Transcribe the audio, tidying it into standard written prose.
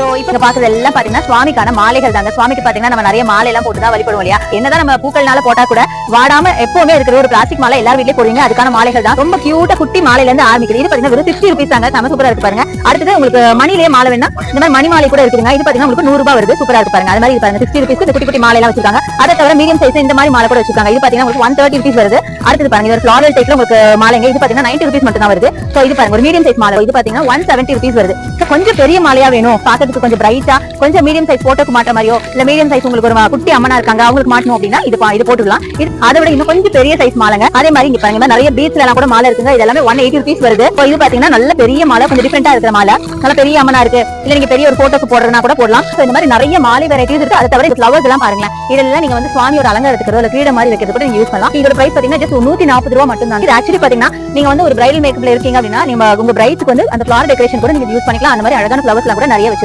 So இப்ப பாக்குறது எல்லாம் பாத்தீங்கன்னா சுவாமிக்கான மாலைகள் தாங்க. சுவாமிக்கு பாத்தீங்கன்னா நம்ம நிறைய மாலை எல்லாம் போட்டுதான் வழிபடுவோம் இல்லையா. என்னதான் நம்ம பூக்கள்னால போட்டா கூட வாடாம எப்பவுமே இருக்கிற ஒரு பிளாஸ்டிக் மாலை எல்லாரும் வீட்லயே போடுவீங்க. அதுக்கான மாலைகள் தான் ரொம்ப கியூட்டா குட்டி மாலையில இருந்து ஆரம்பிக்குது. இது பாத்தீங்கன்னா வெறும் 50 ரூபீஸ் தாங்க. நம்ம சூப்பரா இருக்கு பாருங்க. அடுத்தது உங்களுக்கு மணிலேயே மாலை வேணா இந்த மாதிரி மணி மாலை கூட இருக்குங்க. இது பாத்தீங்கன்னா உங்களுக்கு 100 ரூபாய் வருது. சூப்பரா இருக்கு பாருங்க. அது மாதிரி இது பாருங்க 60 ரூபீஸ்க்கு இந்த குட்டி குட்டி மாலை எல்லாம் வச்சிருக்காங்க. அதை தவிர மீடியம் சைஸ் இந்த மாதிரி மாலை கூட வச்சிருக்காங்க. இது பாத்தீங்கன்னா உங்களுக்கு 130 ரூபீஸ் வருது. அடுத்து பாருங்க ஒரு ஃபிளாரல் டைப்ல உங்களுக்கு மாலைங்க. இது பாத்தீங்கன்னா 90 ரூபீஸ் மட்டும் தான் வருது. சோ இது பாருங்க ஒரு மீடியம் சைஸ் மாலை. இது பாத்தீங்கன்னா 170 ரூபீஸ் வருது. கொஞ்சம் பெரிய மாலையா வேணும், பாக்கிறதுக்கு கொஞ்சம் பிரைட்டா, கொஞ்சம் மீடியம் சைஸ் போட்டோக்கு மாட்ட மாதிரியோ இல்ல மீடியம் சைஸ் உங்களுக்கு ஒரு குட்டி அம்மனா இருக்காங்க அவங்களுக்கு மாட்டணும் அப்படின்னா இது போட்டுக்கலாம். இது அதை விட இன்னும் கொஞ்சம் பெரிய சைஸ் மாலைங்க. அதே மாதிரி இங்க பாருங்க நிறைய பீட்ஸ்ல எல்லாம் கூட மாலை இருக்குங்க. இது எல்லாமே 180 ரூபீஸ் வருது. இது பாத்தீங்கன்னா நல்ல பெரிய மாலை, கொஞ்சம் டிஃபரெண்டா இருக்கிற மாலை, நல்ல பெரிய அம்மனா இருக்கு, இல்ல நீங்க பெரிய ஒரு போட்டோக்கு போடுறதுனா கூட போடலாம். இந்த மாதிரி நிறைய மாலை வெரைட்டிஸ் இருக்கு. அதை தவிர ஃபிளவர்ஸ் எல்லாம் பாருங்களேன். இதெல்லாம் நீங்க வந்து சுவாமியோட அலங்காரத்துக்கு இல்ல கிரீடம் மாதிரி வைக்கிறது கூட நீங்க யூஸ் பண்ணலாம். இதோட பிரைஸ் பாத்தீங்கன்னா ஜஸ்ட் 140 ரூபாய் மட்டும் தான். இது ஆக்சுவலி பாத்தீங்கன்னா நீங்க வந்து ஒரு பிரைடல் மேக்கப்ல இருக்கீங்க அப்படின்னா நீங்க உங்க பிரைட்க்கு வந்து அந்த ஃபிளவர் டெக்கரேஷன் கூட நீங்க யூஸ் பண்ணிக்கலாம். அந்த மாதிரி அழகான ஃபிளவர்ஸ்லாம் கூட நிறைய வச்சிருக்காங்க.